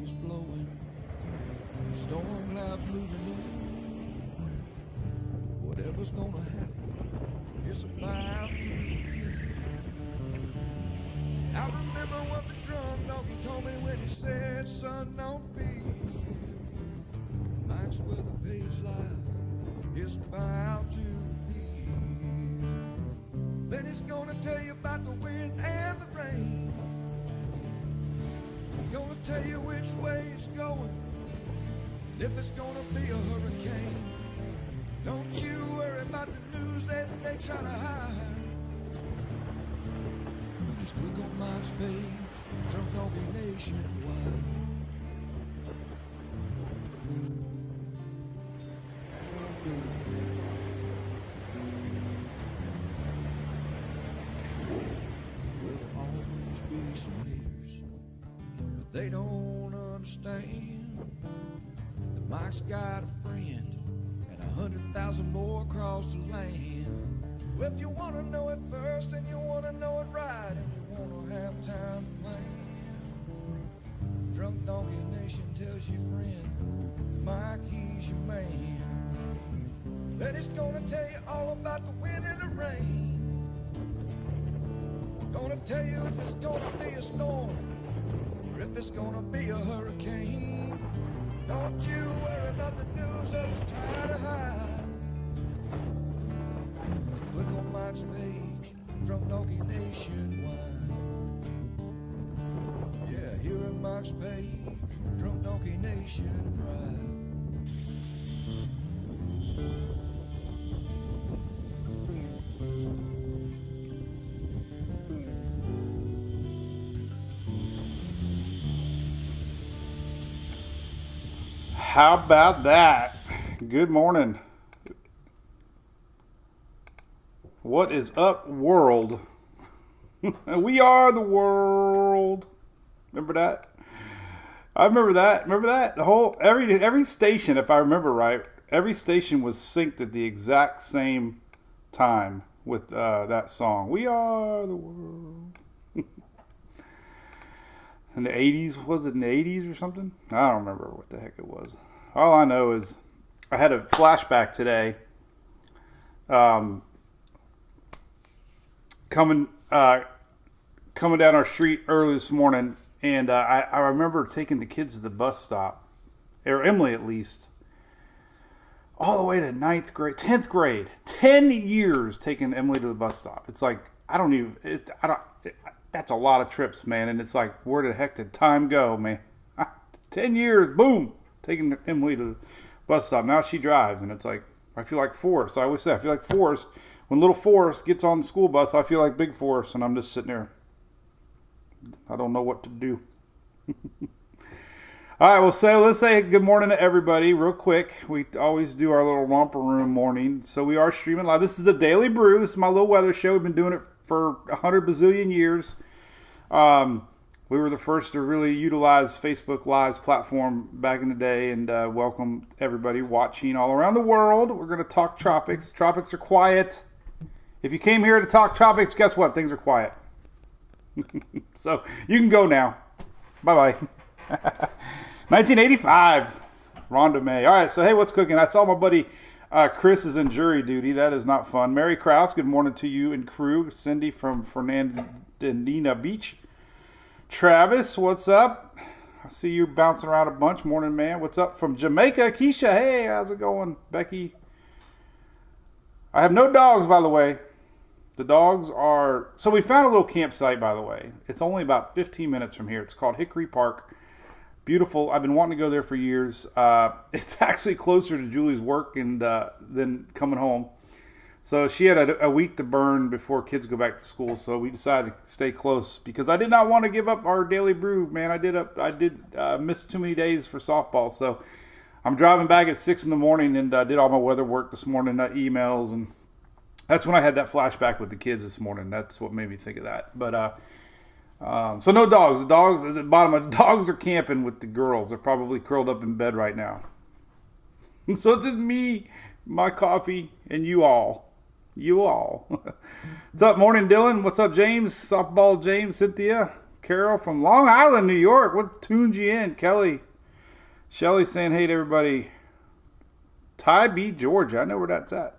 breeze blowing, storm clouds moving in. Whatever's gonna happen, it's about to begin. I remember what the drunk donkey told me when he said, son, don't fear. Mike's where the page life is about to begin. Then he's gonna tell you about the wind and the rain. Gonna tell you which way it's going, and if it's gonna be a hurricane. Don't you worry about the news that they try to hide. Just click on Mike's page, Drunk Donkey Nationwide. There'll always be some haters, but they don't understand that Mike's got a friend and 100,000 more across the land. Well, if you want to know it first and you want to know it right and you want to have time to plan, Drunk Donkey Nation tells your friend, Mike, he's your man. Then he's gonna tell you all about the wind and the rain. Gonna tell you if it's gonna be a storm or if it's gonna be a hurricane. Don't you worry about the news others try to hide. Look on Mike's page, Drunk Donkey Nationwide. Yeah, here on Mike's page, Drunk Donkey Nation Pride. How about that? Good morning. What is up, world? We are the world. Remember that? I remember that. Remember that? The whole every station, if I remember right, every station was synced at the exact same time with that song. We are the world. In the 80s, was it in the 80s or something? I don't remember what the heck it was. All I know is I had a flashback today. Coming down our street early this morning, and I remember taking the kids to the bus stop, or Emily at least, all the way to 9th grade, 10th grade. 10 years taking Emily to the bus stop. It's like, that's a lot of trips, man. And it's like, where the heck did time go, man? 10 years, boom, taking Emily to the bus stop. Now she drives, and it's like, I feel like Forrest. I always say, I feel like Forrest. When little Forrest gets on the school bus, I feel like big Forrest, and I'm just sitting there. I don't know what to do. All right, well, so let's say good morning to everybody real quick. We always do our little romper room morning. So we are streaming live. This is the Daily Brew. This is my little weather show. We've been doing it for 100 bazillion years. We were the first to really utilize Facebook Live's platform back in the day, and welcome everybody watching all around the world. We're going to talk tropics. Tropics are quiet. If you came here to talk tropics, guess what? Things are quiet. So you can go now. Bye-bye. 1985. Rhonda May. All right, so hey, what's cooking? I saw my buddy Chris is in jury duty. That is not fun. Mary Krause, good morning to you and crew. Cindy from Fernandina Beach. Travis, what's up? I see you bouncing around a bunch. Morning, man. What's up from Jamaica? Keisha, hey, how's it going? Becky. I have no dogs, by the way. The dogs are... So we found a little campsite, by the way. It's only about 15 minutes from here. It's called Hickory Park. Beautiful. I've been wanting to go there for years. It's actually closer to Julie's work than coming home. So she had a week to burn before kids go back to school. So we decided to stay close because I did not want to give up our Daily Brew, man. I did miss too many days for softball. So I'm driving back at 6 in the morning and did all my weather work this morning, emails, and that's when I had that flashback with the kids this morning. That's what made me think of that. But so no dogs. The dogs at the bottom of the dogs are camping with the girls. They're probably curled up in bed right now. So it's just me, my coffee, and you all. You all. What's up, morning, Dylan? What's up, James? Softball James, Cynthia. Carol from Long Island, New York. What tuned you in? Kelly. Shelly saying hey to everybody. Tybee, Georgia. I know where that's at.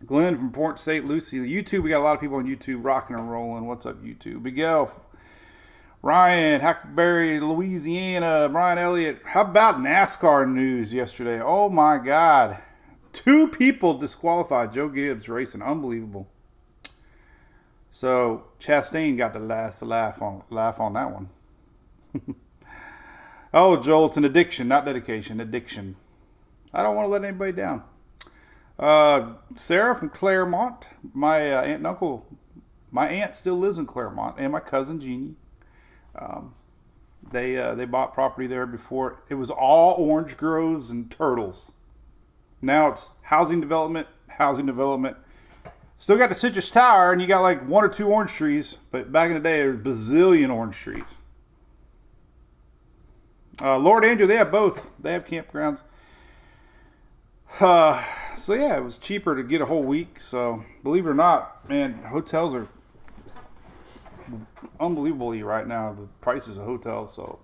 Glenn from Port St. Lucie. YouTube, we got a lot of people on YouTube rocking and rolling. What's up, YouTube? Miguel. Ryan, Hackberry, Louisiana. Brian Elliott. How about NASCAR news yesterday? Oh, my God. 2 people disqualified. Joe Gibbs racing. Unbelievable. So, Chastain got the last laugh on that one. Oh, Joel, it's an addiction, not dedication. Addiction. I don't want to let anybody down. Sarah from Claremont. My aunt and uncle. My aunt still lives in Claremont. And my cousin, Jeannie. They bought property there before. It was all orange groves and turtles. Now it's housing development. Still got the citrus tower, and you got like 1 or 2 orange trees. But back in the day, there was a bazillion orange trees. Lord Andrew, they have both. They have campgrounds. So yeah, it was cheaper to get a whole week. So believe it or not, man, hotels are unbelievably right now. The prices of hotels. So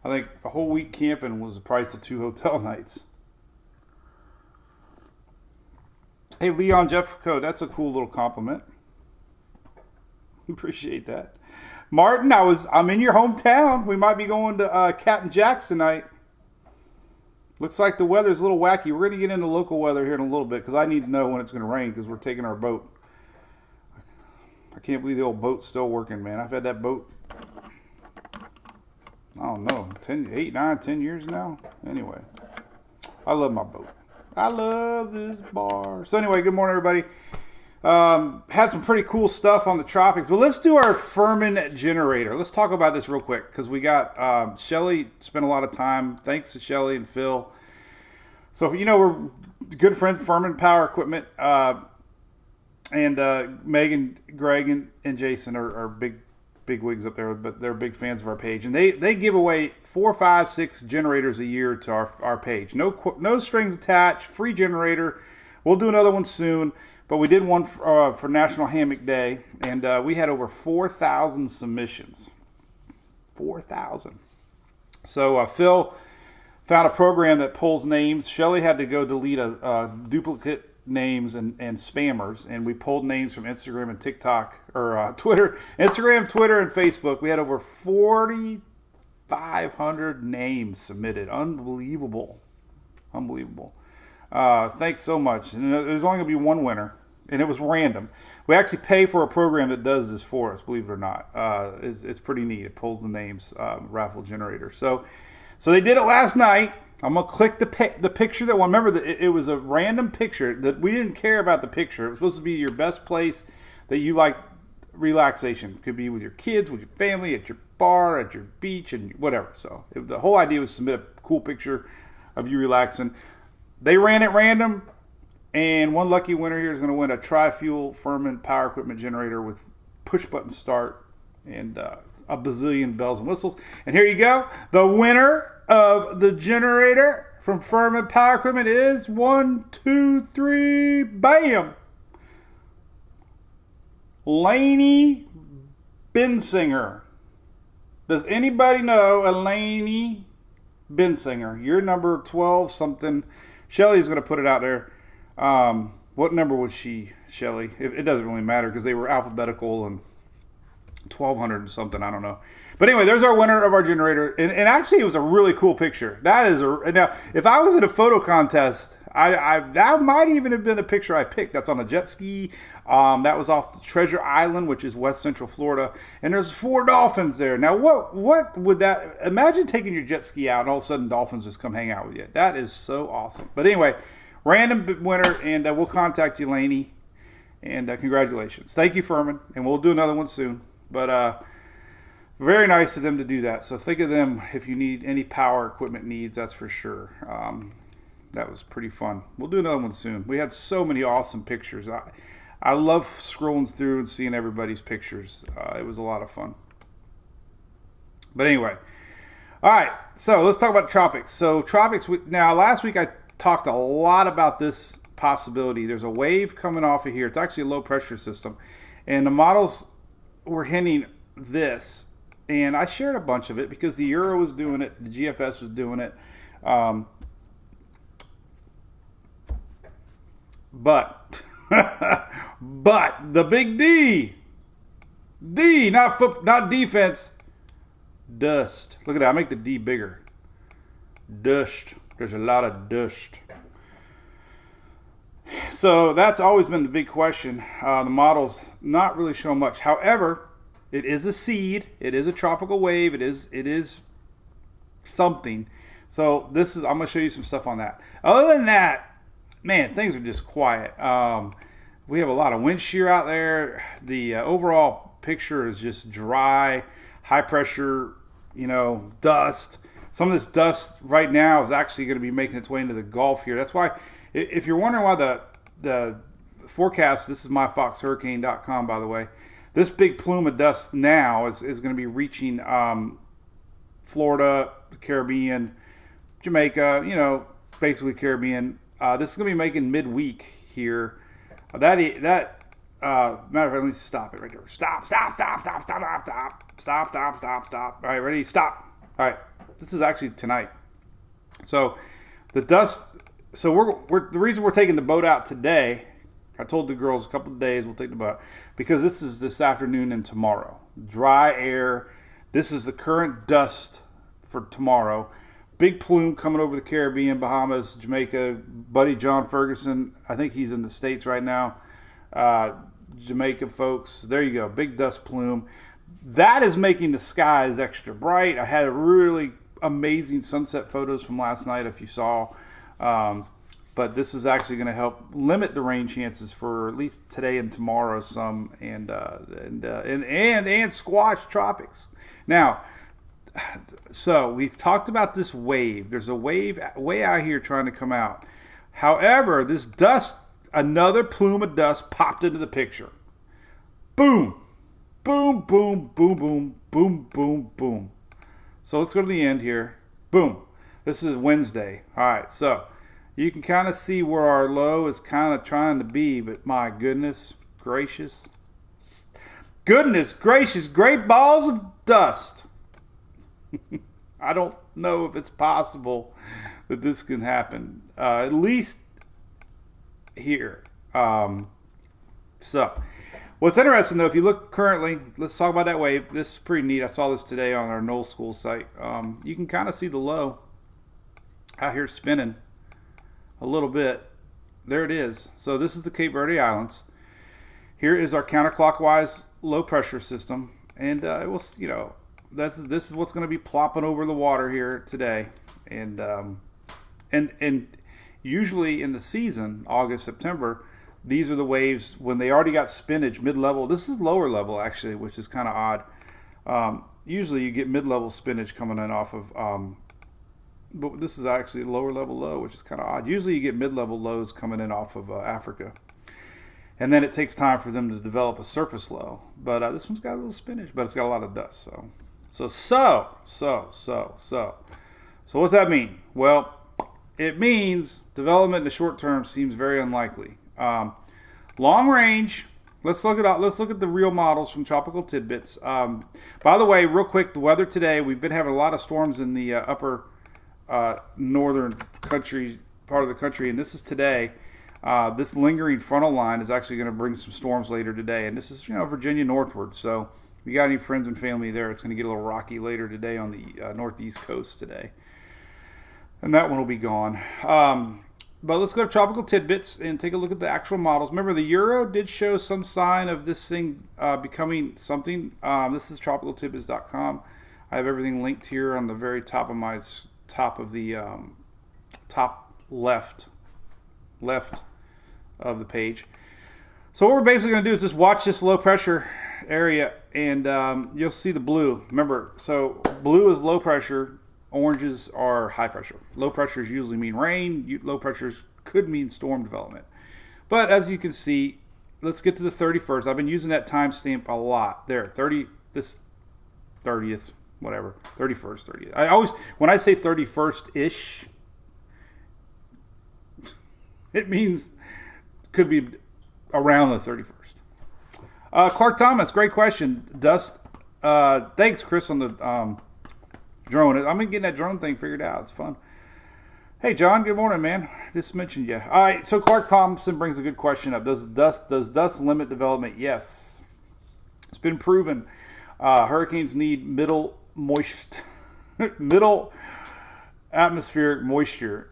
I think a whole week camping was the price of 2 hotel nights. Hey, Leon Jeffco, that's a cool little compliment. Appreciate that. Martin, I'm in your hometown. We might be going to Captain Jack's tonight. Looks like the weather's a little wacky. We're going to get into local weather here in a little bit because I need to know when it's going to rain because we're taking our boat. I can't believe the old boat's still working, man. I've had that boat, I don't know, 8, 9, 10 years now. Anyway, I love my boat. I love this bar. So anyway, good morning, everybody. Had some pretty cool stuff on the Tropics. Well, let's do our Furman generator. Let's talk about this real quick because we got Shelly spent a lot of time. Thanks to Shelly and Phil. So, we're good friends, Furman Power Equipment. And Megan, Greg, and Jason are big wigs up there, but they're big fans of our page. And they give away 4, 5, 6 generators a year to our page. No strings attached, free generator. We'll do another one soon. But we did one for National Hammock Day, and we had over 4,000 submissions. 4,000. So Phil found a program that pulls names. Shelly had to go delete a duplicate names and spammers, and we pulled names from Instagram and TikTok, or Twitter. Instagram, Twitter, and Facebook. We had over 4,500 names submitted. Unbelievable. Thanks so much. And there's only going to be one winner, and it was random. We actually pay for a program that does this for us, believe it or not. It's pretty neat. It pulls the names, raffle generator. So they did it last night. I'm going to click the picture that one. Remember, that it was a random picture that we didn't care about the picture. It was supposed to be your best place that you like relaxation. It could be with your kids, with your family, at your bar, at your beach, and whatever. So the whole idea was to submit a cool picture of you relaxing. They ran it random, and one lucky winner here is going to win a tri-fuel Furman Power Equipment generator with push-button start and a bazillion bells and whistles. And here you go. The winner of the generator from Furman Power Equipment is 1, 2, 3, bam! Laney Bensinger. Does anybody know a Laney Bensinger? You're number 12 something. Shelly's going to put it out there. What number was she, Shelly? It doesn't really matter because they were alphabetical and 1,200 and something. I don't know. But anyway, there's our winner of our generator. And actually, it was a really cool picture. Now, if I was in a photo contest, that might even have been a picture I picked. That's on a jet ski. That was off the Treasure Island, which is West Central Florida. And there's 4 dolphins there. Now, what would that... Imagine taking your jet ski out and all of a sudden dolphins just come hang out with you. That is so awesome. But anyway, random winner, and we'll contact you, Laney. And congratulations. Thank you, Furman. And we'll do another one soon. But very nice of them to do that. So think of them if you need any power equipment needs, that's for sure. That was pretty fun. We'll do another one soon. We had so many awesome pictures. I love scrolling through and seeing everybody's pictures. It was a lot of fun. But anyway. All right. So let's talk about Tropics. So Tropics, now last week I talked a lot about this possibility. There's a wave coming off of here. It's actually a low pressure system. And the models were hinting this, and I shared a bunch of it because the Euro was doing it, the GFS was doing it. But the big D, not defense, dust. Look at that. I make the D bigger. Dust. There's a lot of dust. So that's always been the big question. The models not really show much. However, it is a seed. It is a tropical wave. It is something. So I'm going to show you some stuff on that. Other than that, man, things are just quiet. We have a lot of wind shear out there. The overall picture is just dry, high pressure, dust. Some of this dust right now is actually going to be making its way into the Gulf here. That's why, if you're wondering why the forecast, this is myfoxhurricane.com, by the way. This big plume of dust now is going to be reaching Florida, the Caribbean, Jamaica, basically Caribbean. This is going to be making midweek here. Matter of fact, let me stop it right there. Stop. All right, ready? Stop. All right, this is actually tonight. So the dust. So the reason we're taking the boat out today. I told the girls a couple of days we'll take the boat because this is this afternoon and tomorrow. Dry air. This is the current dust for tomorrow. Big plume coming over the Caribbean, Bahamas, Jamaica. Buddy John Ferguson, I think he's in the States right now. Jamaica folks, there you go. Big dust plume. That is making the skies extra bright. I had really amazing sunset photos from last night, if you saw. But this is actually going to help limit the rain chances for at least today and tomorrow some, and squash tropics. Now, so we've talked about this wave. There's a wave way out here trying to come out. However, this dust, another plume of dust popped into the picture. Boom, boom, boom, boom, boom, boom, boom, boom. So let's go to the end here. Boom. This is Wednesday. All right, so you can kind of see where our low is kind of trying to be, but my goodness gracious. Goodness gracious, great balls of dust. I don't know if it's possible that this can happen, at least here. So what's interesting, though, if you look currently, let's talk about that wave. This is pretty neat. I saw this today on our Knoll School site. You can kind of see the low out here spinning a little bit. There it is. So this is the Cape Verde Islands. Here is our counterclockwise low pressure system, and it will, this is what's going to be plopping over the water here today, and usually in the season, August, September, these are the waves when they already got spinach mid-level. This is lower level actually, which is kind of odd. Usually you get mid-level spinach coming in off of, but this is actually lower level low, which is kind of odd. Usually you get mid-level lows coming in off of Africa, and then it takes time for them to develop a surface low. But this one's got a little spinach, but it's got a lot of dust. So what's that mean? Well, it means development in the short term seems very unlikely. Long range, let's look at the real models from Tropical Tidbits. By the way, real quick, the weather today, we've been having a lot of storms in the upper northern part of the country, and this is today. This lingering frontal line is actually going to bring some storms later today, and this is Virginia northward. So if you got any friends and family there, it's going to get a little rocky later today on the northeast coast today, and that one will be gone. But let's go to Tropical Tidbits and take a look at the actual models. Remember, the Euro did show some sign of this thing becoming something. This is tropicaltidbits.com. I have everything linked here on the very top of the top left of the page. So what we're basically going to do is just watch this low pressure area, and you'll see the blue. Remember, so blue is low pressure, oranges are high pressure. Low pressures usually mean rain. Low pressures could mean storm development. But as you can see, let's get to the 31st. I've been using that timestamp a lot. There, 30th, whatever, 31st, 30th. I always, when I say 31st-ish, it means could be around the 31st. Clark Thomas, great question. Dust. Thanks, Chris, on the drone. I'm getting that drone thing figured out. It's fun. Hey, John. Good morning, man. Just mentioned you. All right. So Clark Thompson brings a good question up. Does dust limit development? Yes. It's been proven. Hurricanes need middle atmospheric moisture,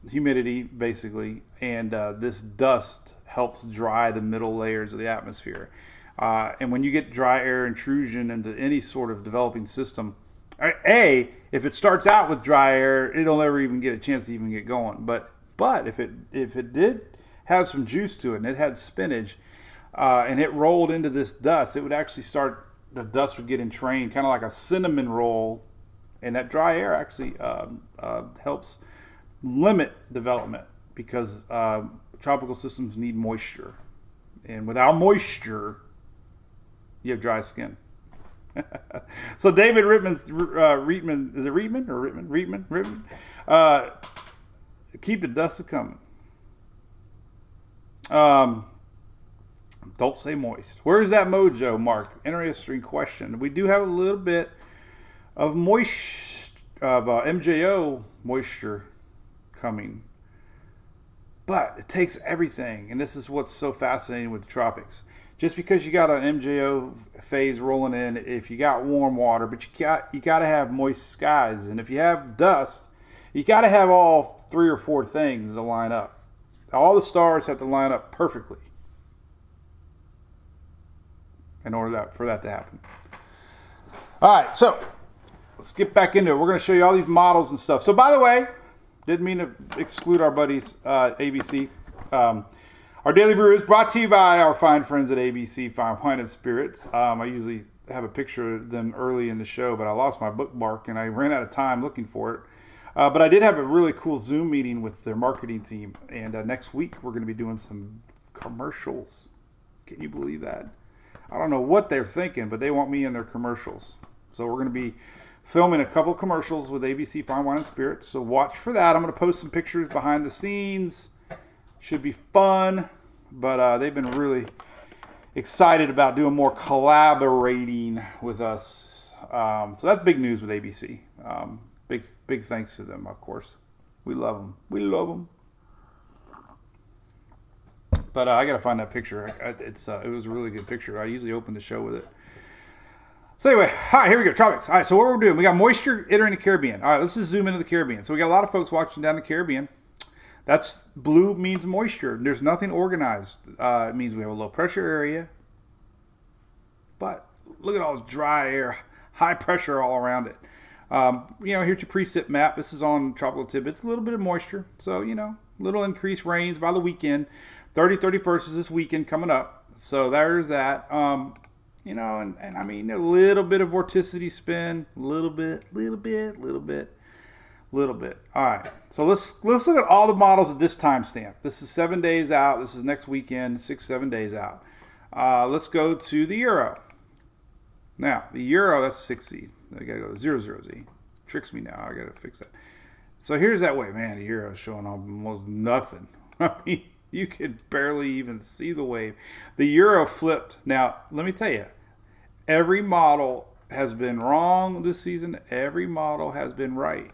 humidity, basically, and this dust helps dry the middle layers of the atmosphere. And when you get dry air intrusion into any sort of developing system, if it starts out with dry air, it'll never even get a chance to even get going. But if it did have some juice to it and it had spinach, and it rolled into this dust, it would actually start. The dust would get entrained, kind of like a cinnamon roll, and that dry air actually helps limit development because tropical systems need moisture, and without moisture, you have dry skin. So David Reitman, is it Reitman or Reitman? Keep the dust a-coming. Don't say moist. Where is that mojo, Mark? Interesting question. We do have a little bit of MJO moisture coming, but it takes everything, and this is what's so fascinating with the tropics. Just because you got an MJO phase rolling in, if you got warm water, but you got to have moist skies, and if you have dust, you got to have all 3 or 4 things to line up. All the stars have to line up perfectly in order for that to happen. All right, so let's get back into it. We're going to show you all these models and stuff. So, by the way, didn't mean to exclude our buddies, ABC. Our Daily Brew is brought to you by our fine friends at ABC Fine Wine and Spirits. I usually have a picture of them early in the show, but I lost my bookmark and I ran out of time looking for it. But I did have a really cool Zoom meeting with their marketing team. And next week, we're going to be doing some commercials. Can you believe that? I don't know what they're thinking, but they want me in their commercials. So we're going to be filming a couple commercials with ABC Fine Wine and Spirits. So watch for that. I'm going to post some pictures behind the scenes. Should be fun. But they've been really excited about doing more collaborating with us. So that's big news with ABC. Big thanks to them, of course. We love them. We love them. But I got to find that picture. It was a really good picture. I usually open the show with it. So anyway, all right, here we go. Tropics. All right, so what we're doing, we got moisture entering the Caribbean. All right, let's just zoom into the Caribbean. So we got a lot of folks watching down the Caribbean. That's blue means moisture. There's nothing organized. It means we have a low pressure area. But look at all this dry air, high pressure all around it. Here's your precip map. This is on Tropical Tidbits. A little bit of moisture. So, little increased rains by the weekend. 31st is this weekend coming up. So there's that. And I mean, a little bit of vorticity spin. A little bit. All right. So let's look at all the models at this timestamp. This is 7 days out. This is next weekend, 6-7 days out. Let's go to the Euro. Now, the Euro, that's 6Z. I got to go to 00Z. Tricks me now. I got to fix that. So here's that way. Man, the Euro is showing almost nothing. I mean, you could barely even see the wave. The Euro flipped. Now, let me tell you, every model has been wrong this season. Every model has been right.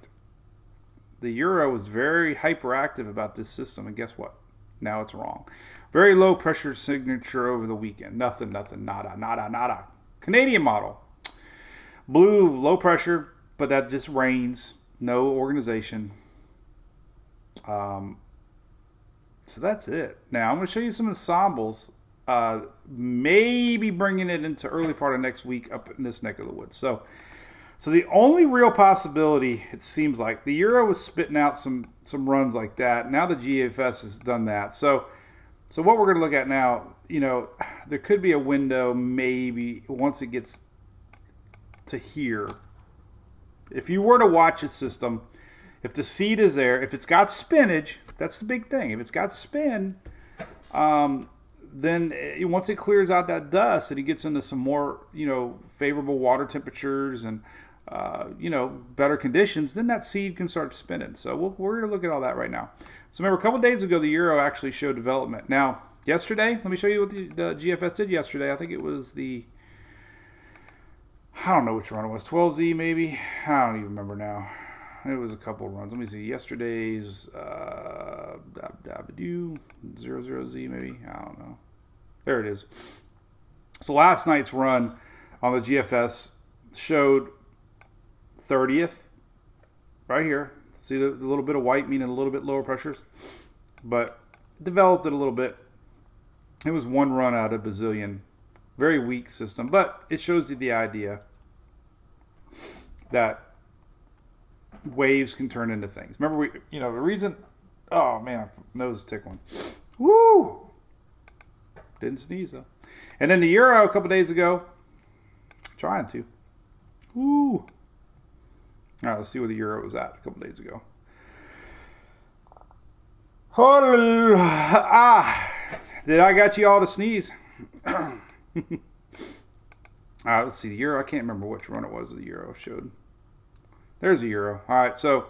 The Euro was very hyperactive about this system, and guess what? Now it's wrong. Very low pressure signature over the weekend. Nothing, nada. Canadian model. Blue, low pressure, but that just rains. No organization. So that's it. Now, I'm going to show you some ensembles. Maybe bringing it into early part of next week up in this neck of the woods. So the only real possibility, it seems like, the Euro was spitting out some runs like that. Now the GFS has done that. So what we're going to look at now, there could be a window maybe once it gets to here. If you were to watch its system, if the seed is there, if it's got spinach, that's the big thing. If it's got spin, then once it clears out that dust and it gets into some more, favorable water temperatures and better conditions, then that seed can start spinning. So we're going to look at all that right now. So remember, a couple days ago, the Euro actually showed development. Now, yesterday. Let me show you what the GFS did yesterday. I think it was I don't know which run it was. 12Z maybe? I don't even remember now. It was a couple of runs. Let me see. Yesterday's 00Z maybe? I don't know. There it is. So last night's run on the GFS showed 30th right here. See the little bit of white, meaning a little bit lower pressures, but developed it a little bit. It was one run out of bazillion. Very weak system, but it shows you the idea that waves can turn into things. Remember, the reason. Oh man, my nose is tickling. Woo! Didn't sneeze though. And then the Euro a couple days ago. Trying to. Woo! All right, let's see where the Euro was at a couple days ago. Did I got you all to sneeze? All right, let's see. The Euro, I can't remember which run it was the Euro showed. There's the Euro. All right, so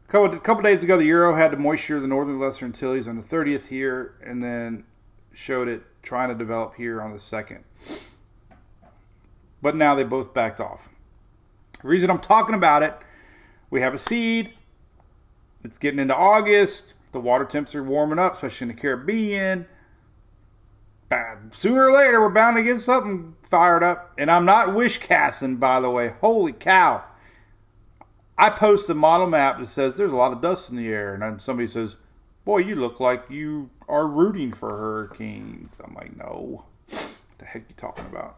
a couple days ago, the Euro had the moisture of the northern Lesser Antilles on the 30th here, and then showed it trying to develop here on the 2nd. But now they both backed off. The reason I'm talking about it, we have a seed. It's getting into August. The water temps are warming up, especially in the Caribbean. Sooner or later, we're bound to get something fired up. And I'm not wish casting, by the way. Holy cow. I post a model map that says there's a lot of dust in the air. And then somebody says, boy, you look like you are rooting for hurricanes. I'm like, no. What the heck you talking about?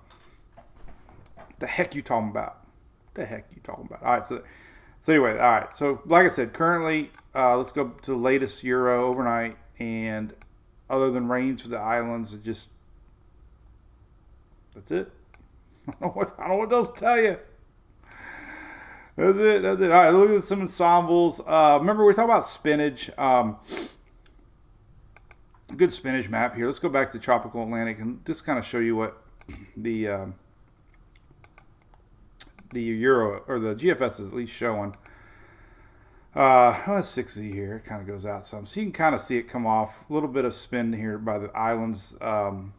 What the heck you talking about? What the heck you talking about? All right, so anyway, all right. So like I said, currently, let's go to the latest Euro overnight. And other than rains for the islands, that's it. I don't know what else to tell you. That's it. All right, look at some ensembles. Remember, we talked about spinach. Good spinach map here. Let's go back to tropical Atlantic and just kind of show you what the Euro or the GFS is at least showing. 6Z here. It kind of goes out some, so you can kind of see it come off. A little bit of spin here by the islands. Well,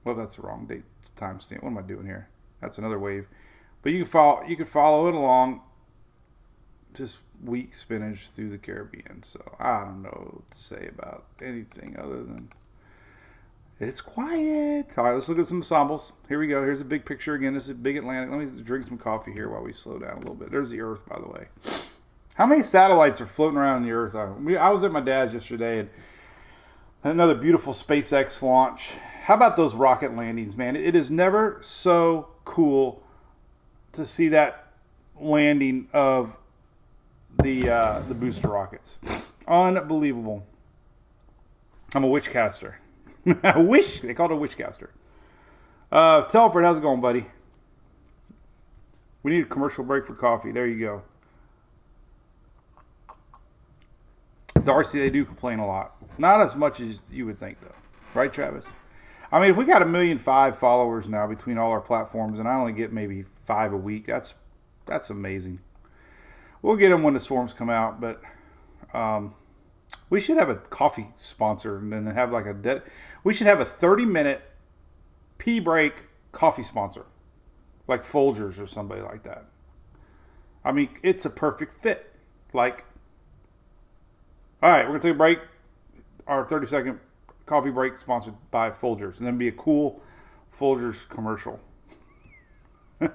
that's the wrong date timestamp. What am I doing here? That's another wave. But you can follow it along. Just weak spinach through the Caribbean. So I don't know what to say about anything other than it's quiet. All right, let's look at some ensembles. Here we go. Here's a big picture again. This is a big Atlantic. Let me drink some coffee here while we slow down a little bit. There's the Earth, by the way. How many satellites are floating around in the Earth? I was at my dad's yesterday, and another beautiful SpaceX launch. How about those rocket landings, man? It is never so cool to see that landing of the booster rockets. Unbelievable. I'm a witchcaster. They called it a witchcaster. Telford, how's it going, buddy? We need a commercial break for coffee. There you go. Darcy, they do complain a lot. Not as much as you would think, though. Right, Travis? I mean, if we got 1.5 million followers now between all our platforms, and I only get maybe 5 a week, that's amazing. We'll get them when the storms come out, but we should have a coffee sponsor and then have like we should have a 30-minute pee break coffee sponsor, like Folgers or somebody like that. I mean, it's a perfect fit. Like, all right, we're going to take a break. Our 30-second coffee break sponsored by Folgers. And then be a cool Folgers commercial. Hey,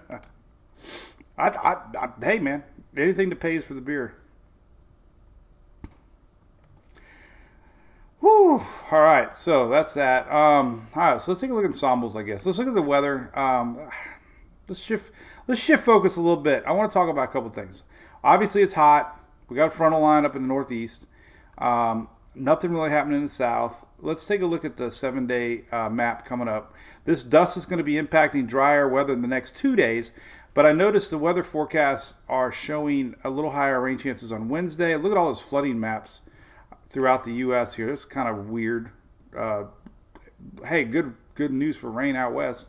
man, anything that pays for the beer. Whew. All right, so that's that. All right, so let's take a look at ensembles, I guess. Let's look at the weather. Let's shift focus a little bit. I want to talk about a couple things. Obviously, it's hot. We got a frontal line up in the northeast. Nothing really happening in the south. Let's take a look at the 7-day map coming up. This dust is going to be impacting drier weather in the next 2 days, but I noticed the weather forecasts are showing a little higher rain chances on Wednesday. Look at all those flooding maps throughout the U.S. here. This is kind of weird. Hey, good news for rain out west.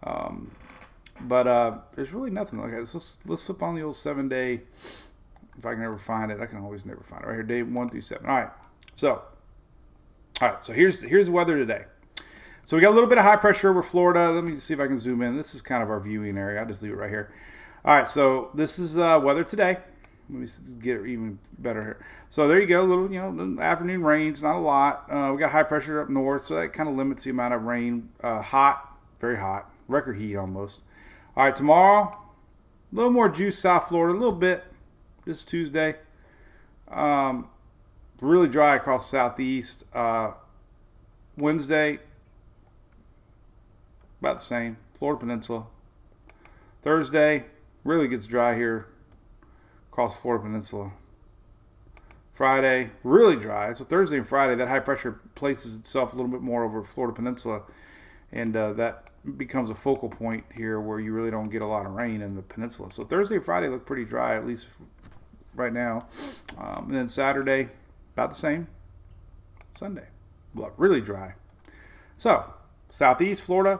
But there's really nothing like that. So let's flip on the old 7-day. If I can ever find it, I can always never find it. Right here, day 1 through 7. All right. So All right, so here's the weather today. So we got a little bit of high pressure over Florida. Let me see if I can zoom in. This is kind of our viewing area. I'll just leave it right here. All right, so this is weather today. Let me get it even better here. So there you go, little, afternoon rains, not a lot. We got high pressure up north, so that kind of limits the amount of rain. Hot, very hot, record heat almost. All right, tomorrow, a little more juice South Florida, a little bit. This Tuesday. Really dry across southeast. Wednesday, about the same. Florida Peninsula. Thursday, really gets dry here across Florida Peninsula. Friday, really dry. So Thursday and Friday, that high pressure places itself a little bit more over Florida Peninsula. And that becomes a focal point here where you really don't get a lot of rain in the peninsula. So Thursday and Friday look pretty dry, at least right now. And then Saturday, about the same. Sunday, look really dry. So southeast Florida,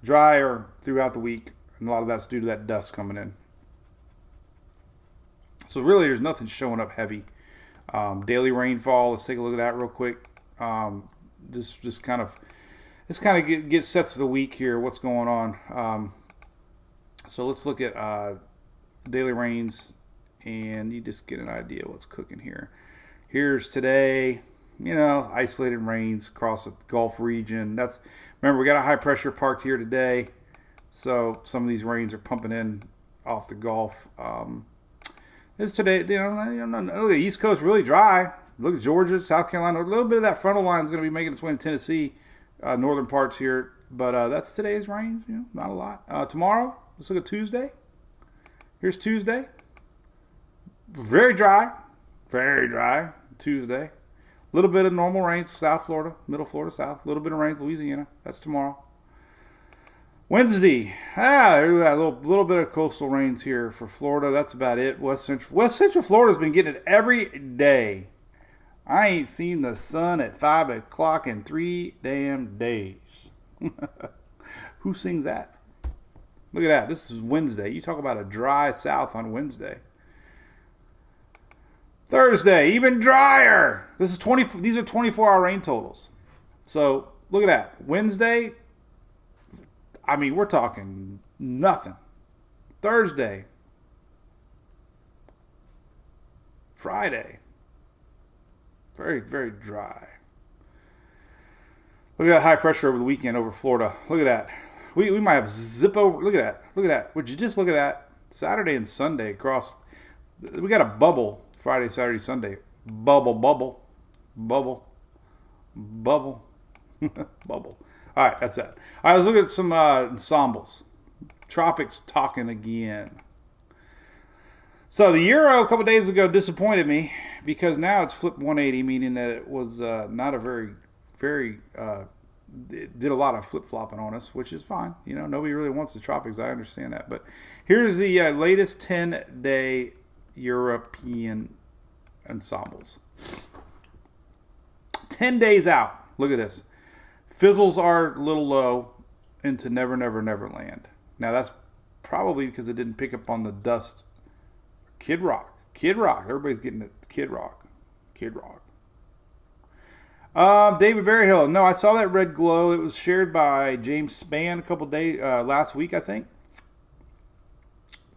drier throughout the week. And a lot of that's due to that dust coming in. So really there's nothing showing up heavy. Daily rainfall, let's take a look at that real quick. Just kind of get sets of the week here, what's going on. So let's look at daily rains, and you just get an idea what's cooking here. Here's today, isolated rains across the Gulf region. Remember, we got a high pressure parked here today, so some of these rains are pumping in off the Gulf. This today, look at the East Coast really dry. Look at Georgia, South Carolina. A little bit of that frontal line is going to be making its way to Tennessee, northern parts here. But that's today's rains, not a lot. Tomorrow, let's look at Tuesday. Here's Tuesday. Very dry. Tuesday. A little bit of normal rains, South Florida, Middle Florida, South. A little bit of rains, Louisiana. That's tomorrow. Wednesday, there's a little bit of coastal rains here for Florida. That's about it. West Central Florida's been getting it every day. I ain't seen the sun at 5 o'clock in 3 damn days. Who sings that? Look at that. This is Wednesday. You talk about a dry South on Wednesday. Thursday, even drier. These are 24-hour rain totals. So look at that. Wednesday, we're talking nothing. Thursday. Friday. Very, very dry. Look at that high pressure over the weekend over Florida. Look at that. We might have Zippo. Look at that. Would you just look at that? Saturday and Sunday across. We got a bubble Friday, Saturday, Sunday. Bubble. Bubble. Bubble. All right, that's that. All right, let's look at some ensembles. Tropics talking again. So the Euro a couple days ago disappointed me because now it's flipped 180, meaning that it was not a very it did a lot of flip-flopping on us, which is fine. Nobody really wants the Tropics. I understand that. But here's the latest 10-day European ensembles. 10 days out. Look at this. Fizzles are a little low into Never, Never, Never Land. Now, that's probably because it didn't pick up on the dust. Kid Rock. Everybody's getting it. Kid Rock. David Berryhill. No, I saw that red glow. It was shared by James Spann a couple days last week, I think.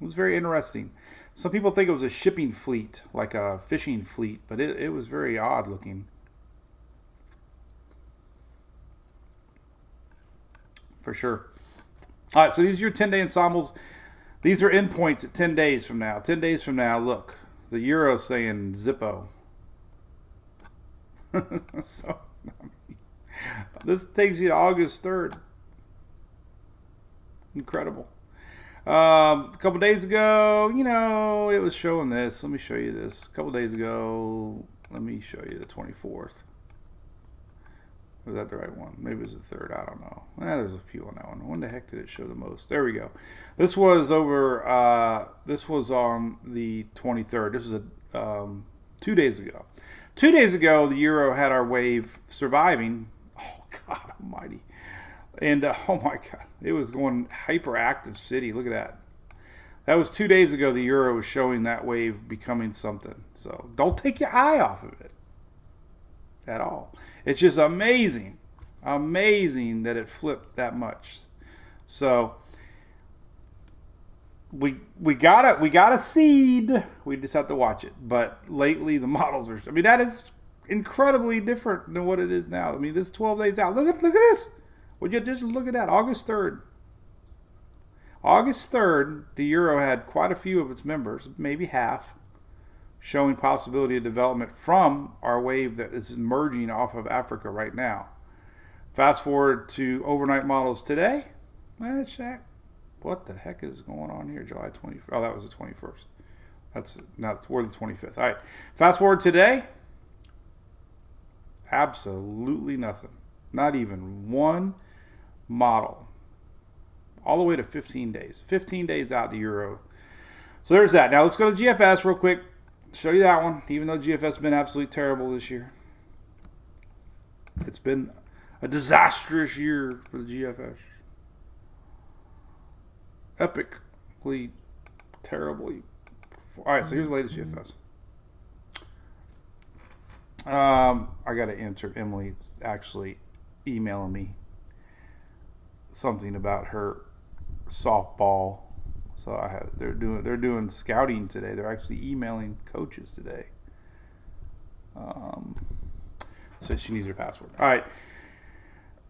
It was very interesting. Some people think it was a shipping fleet, like a fishing fleet, but it was very odd looking. For sure. All right, so these are your 10-day ensembles. These are endpoints at 10 days from now. 10 days from now, look, the Euro's saying Zippo. So, this takes you to August 3rd. Incredible. A couple days ago, it was showing this. Let me show you this. A couple days ago, let me show you the 24th. Was that the right one? Maybe it was the 3rd. I don't know. There's a few on that one. When the heck did it show the most? There we go. This was over. This was on the 23rd. This was 2 days ago. 2 days ago, the Euro had our wave surviving. Oh God Almighty! And oh my God, it was going hyperactive city. Look at that. That was 2 days ago. The Euro was showing that wave becoming something. So don't take your eye off of it. at all. It's just amazing that it flipped that much. So we got a seed. We just have to watch it. But lately the models are. I mean, that is incredibly different than what it is now. I mean, this is 12 days out. Look at this. Would you just look at that? August 3rd. August 3rd, the Euro had quite a few of its members, maybe half, showing possibility of development from our wave that is emerging off of Africa right now. Fast forward to overnight models today. What the heck is going on here? July 21st. Oh, that was the 21st. We're the 25th. All right. Fast forward today. Absolutely nothing. Not even one model. All the way to 15 days. 15 days out to Euro. So there's that. Now let's go to GFS real quick. Show you that one. Even though GFS has been absolutely terrible this year. It's been a disastrous year for the GFS. Epically, terribly. All right, so here's the latest GFS. I got to answer. Emily's actually emailing me something about her softball. So they're doing scouting today. They're actually emailing coaches today. So she needs her password. All right.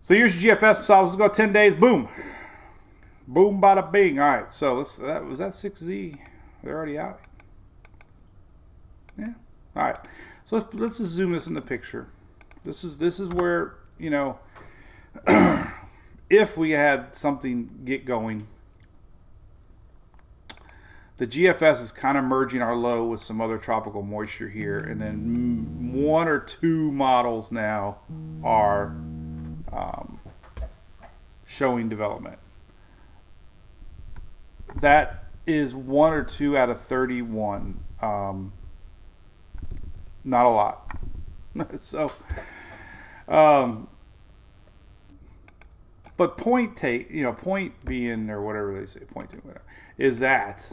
So here's GFS. So let's go 10 days. Boom. Boom, bada bing. All right. So was that 6Z? They're already out. Yeah. All right. So let's just zoom this in the picture. This is where, you know, if we had something get going, the GFS is kind of merging our low with some other tropical moisture here, and then one or two models now are showing development. That is 1 or 2 out of 31. Not a lot. So, but point being, or whatever they say, whatever, is that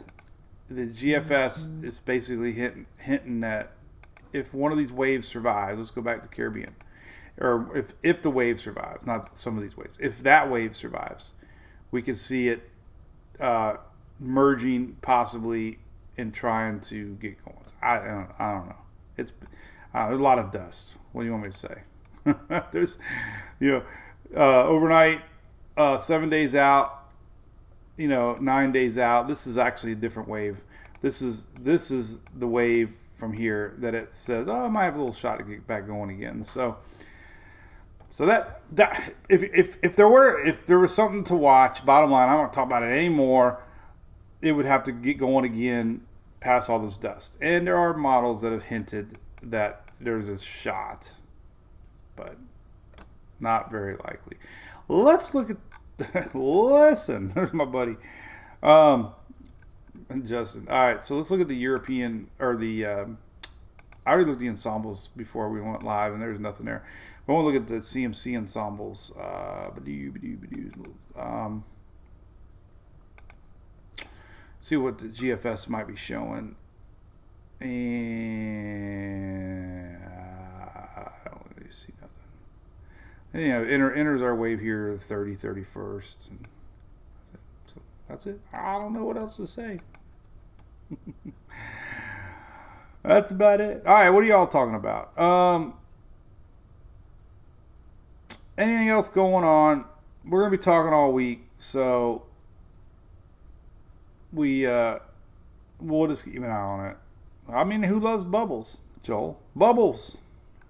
the GFS is basically hinting that if one of these waves survives, let's go back to the Caribbean, or if the wave survives, not some of these waves, if that wave survives, we could see it merging possibly and trying to get going. I don't know. There's a lot of dust. What do you want me to say? There's, overnight, 7 days out, 9 days out. This is actually a different wave. This is the wave from here that it says, I might have a little shot to get back going again. So that if there was something to watch, bottom line, I don't talk about it anymore. It would have to get going again past all this dust. And there are models that have hinted that there's a shot, but not very likely. Let's look at listen, there's my buddy Justin. All right, so let's look at the European, or the I already looked at the ensembles before we went live, and there's nothing there. I want to look at the CMC ensembles. See what the GFS might be showing. And I don't really see nothing. And, enters our wave here 30, 31st. And so that's it. I don't know what else to say. That's about it. All right, what are y'all talking about? Anything else going on? We're going to be talking all week, so we'll just keep an eye on it. I mean, who loves bubbles, Joel? Bubbles.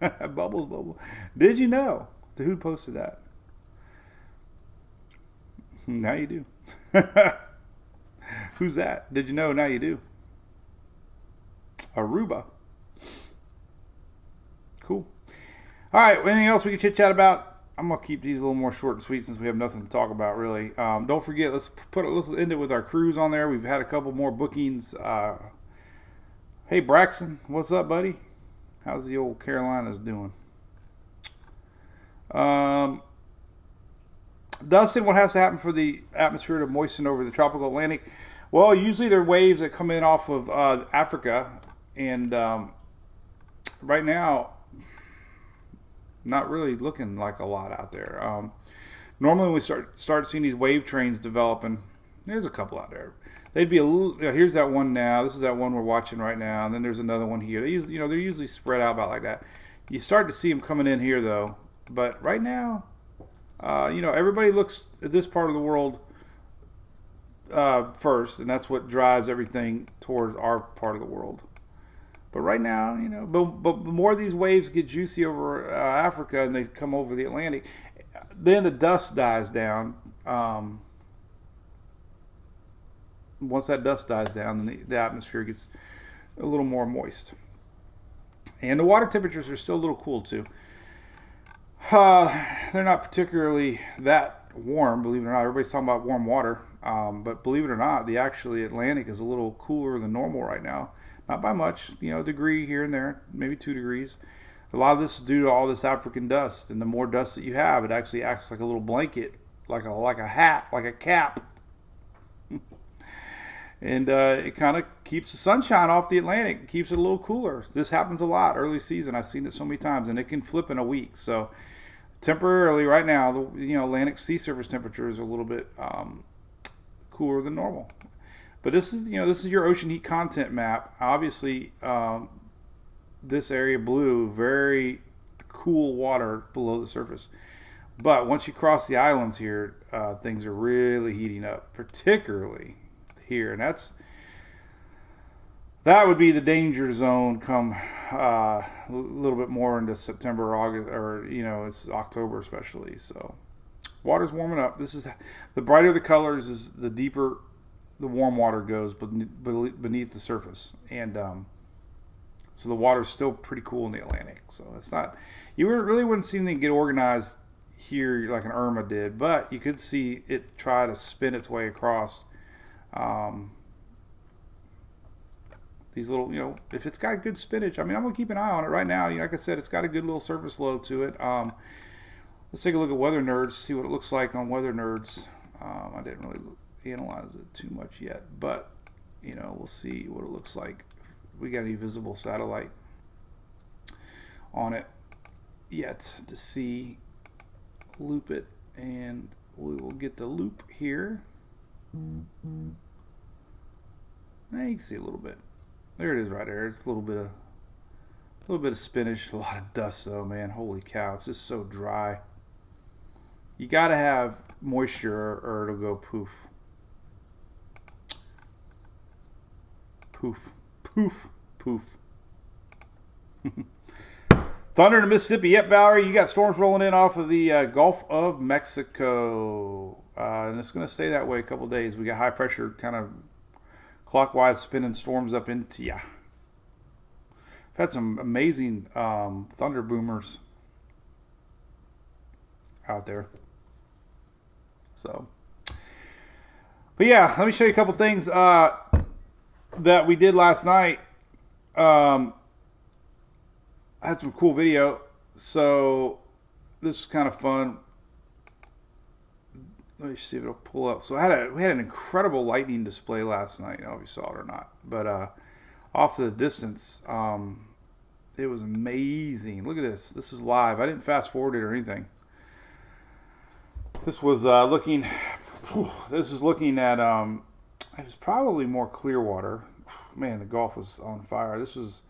Bubbles. Did you know? Who posted that? Now you do. Who's that? Did you know? Now you do. Aruba. Cool. All right. Anything else we can chit chat about? I'm gonna keep these a little more short and sweet since we have nothing to talk about really. Don't forget, let's end it with our cruise on there. We've had a couple more bookings. Hey Braxton, what's up, buddy? How's the old Carolinas doing? Dustin, what has to happen for the atmosphere to moisten over the tropical Atlantic? Well, usually they're waves that come in off of Africa, and right now Not really looking like a lot out there. Normally when we start seeing these wave trains developing, there's a couple out there. They'd be a little. Here's that one now. This is that one we're watching right now, and then there's another one here. They usually, they're usually spread out about like that. You start to see them coming in here though, but right now, everybody looks at this part of the world first, and that's what drives everything towards our part of the world. But right now, but the more these waves get juicy over Africa and they come over the Atlantic, then the dust dies down. Once that dust dies down, then the atmosphere gets a little more moist. And the water temperatures are still a little cool too. They're not particularly that warm, believe it or not. Everybody's talking about warm water. But believe it or not, the actually Atlantic is a little cooler than normal right now. Not by much, a degree here and there, maybe 2 degrees. A lot of this is due to all this African dust. And the more dust that you have, it actually acts like a little blanket, like a hat, like a cap. And it kind of keeps the sunshine off the Atlantic, keeps it a little cooler. This happens a lot early season. I've seen it so many times, and it can flip in a week. So temporarily, right now, the Atlantic sea surface temperature is a little bit cooler than normal. But this is your ocean heat content map. Obviously, this area blue, very cool water below the surface. But once you cross the islands here, things are really heating up, particularly here, and that would be the danger zone come a little bit more into September, August, or it's October especially. So water's warming up. This is the brighter the colors, is the deeper the warm water goes beneath the surface, and so the water's still pretty cool in the Atlantic. So it's not, really wouldn't see anything get organized here like an Irma did, but you could see it try to spin its way across. These little, if it's got good spinach, I'm going to keep an eye on it right now. Like I said, it's got a good little surface low to it. Let's take a look at Weather Nerds, see what it looks like on Weather Nerds. I didn't really analyze it too much yet, but, we'll see what it looks like. We got any visible satellite on it yet to see. Loop it, and we will get the loop here. Now you can see a little bit. There it is right there. It's a little bit of spinach, a lot of dust though, man. Holy cow, it's just so dry. You gotta have moisture or it'll go poof. Poof. Poof. Poof. Thunder in the Mississippi. Yep, Valerie, you got storms rolling in off of the Gulf of Mexico. And it's going to stay that way a couple days. We got high pressure kind of clockwise spinning storms up into ya. I've had some amazing thunder boomers out there. So, but yeah, let me show you a couple things that we did last night. I had some cool video. So this is kind of fun. Let me see if it'll pull up. So we had an incredible lightning display last night. I don't know if you saw it or not, but off the distance, it was amazing. Look at this. This is live. I didn't fast forward it or anything. This was looking. This is looking at. It was probably more clear water. Man, the Gulf was on fire. This was.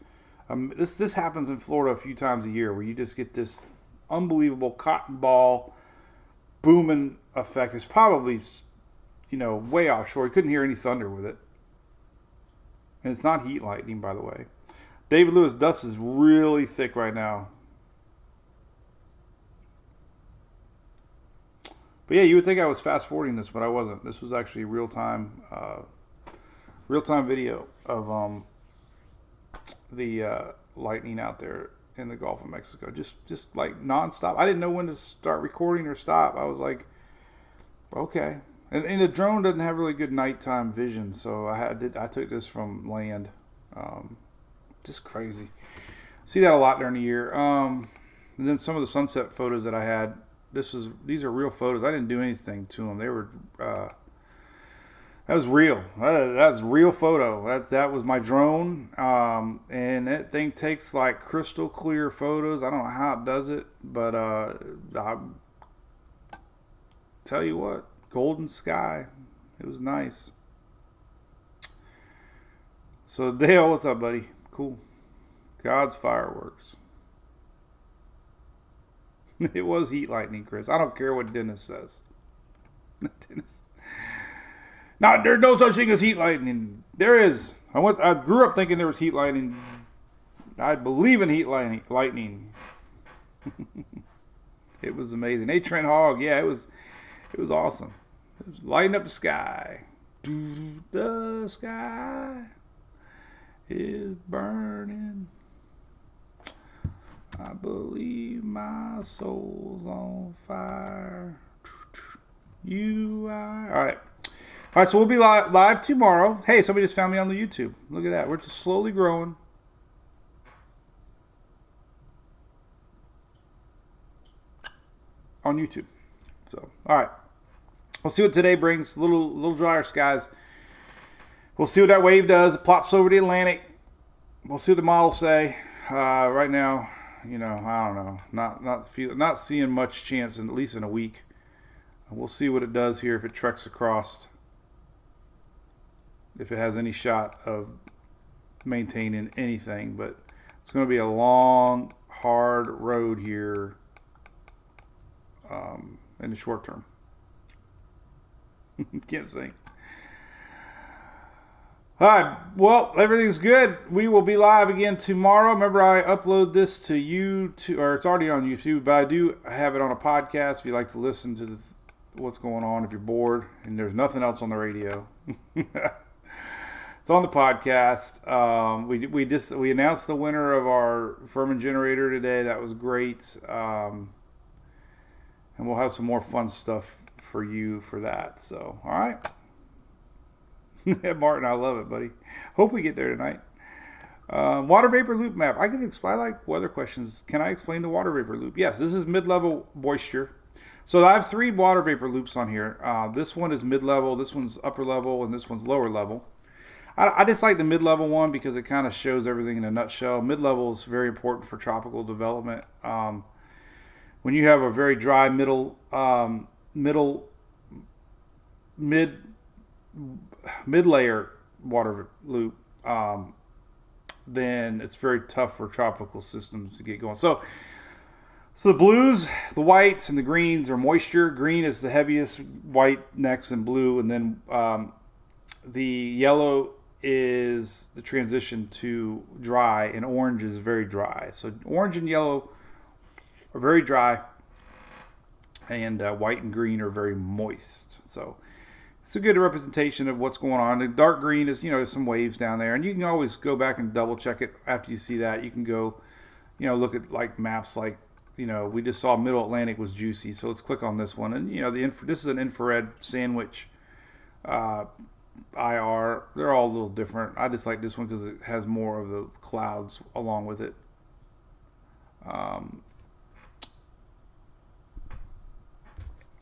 This happens in Florida a few times a year where you just get this unbelievable cotton ball booming effect. It's probably, way offshore. You couldn't hear any thunder with it. And it's not heat lightning, by the way. David Lewis dust is really thick right now. But yeah, you would think I was fast forwarding this, but I wasn't. This was actually real time video of the lightning out there in the Gulf of Mexico, just like nonstop. I didn't know when to start recording or stop. I was like, okay. And the drone doesn't have really good nighttime vision, so I took this from land. Just crazy. See that a lot during the year. And then some of the sunset photos that I had. These are real photos. I didn't do anything to them. They were. That was real. That's real photo. That was my drone, and that thing takes like crystal clear photos. I don't know how it does it, but I tell you what, golden sky. It was nice. So Dale, what's up, buddy? Cool. God's fireworks. It was heat lightning, Chris. I don't care what Dennis says. Dennis. Now, there's no such thing as heat lightning. There is. I grew up thinking there was heat lightning. I believe in heat lightning. It was amazing. Hey, Trent Hogg. Yeah, it was awesome. It was lighting up the sky. The sky is burning. I believe my soul's on fire. You are. All right, so we'll be live tomorrow. Hey, somebody just found me on the YouTube. Look at that. We're just slowly growing. On YouTube. So, all right. We'll see what today brings. Little drier skies. We'll see what that wave does. It plops over the Atlantic. We'll see what the models say. Right now, I don't know. Not seeing much chance, at least in a week. We'll see what it does here if it treks across. If it has any shot of maintaining anything, but it's going to be a long, hard road here in the short term. Can't sing. All right. Well, everything's good. We will be live again tomorrow. Remember, I upload this to YouTube, or it's already on YouTube, but I do have it on a podcast if you like to listen to what's going on if you're bored and there's nothing else on the radio. It's on the podcast. We announced the winner of our Furman generator today. That was great. And we'll have some more fun stuff for you for that. So, all right. Martin, I love it, buddy. Hope we get there tonight. Water vapor loop map. I like weather questions. Can I explain the water vapor loop? Yes, this is mid-level moisture. So I have 3 water vapor loops on here. This one is mid-level, this one's upper level, and this one's lower level. I just like the mid-level one because it kind of shows everything in a nutshell. Mid-level is very important for tropical development. When you have a very dry mid-layer water loop, then it's very tough for tropical systems to get going. So the blues, the whites, and the greens are moisture. Green is the heaviest, white next, and blue. And then the yellow is the transition to dry, and orange is very dry. So orange and yellow are very dry, and white and green are very moist. So it's a good representation of what's going on. The dark green is, there's some waves down there, and you can always go back and double check it after you see that. You can go, look at like maps like, we just saw Middle Atlantic was juicy, so let's click on this one. And, this is an infrared sandwich IR. They're all a little different. I just like this one because it has more of the clouds along with it.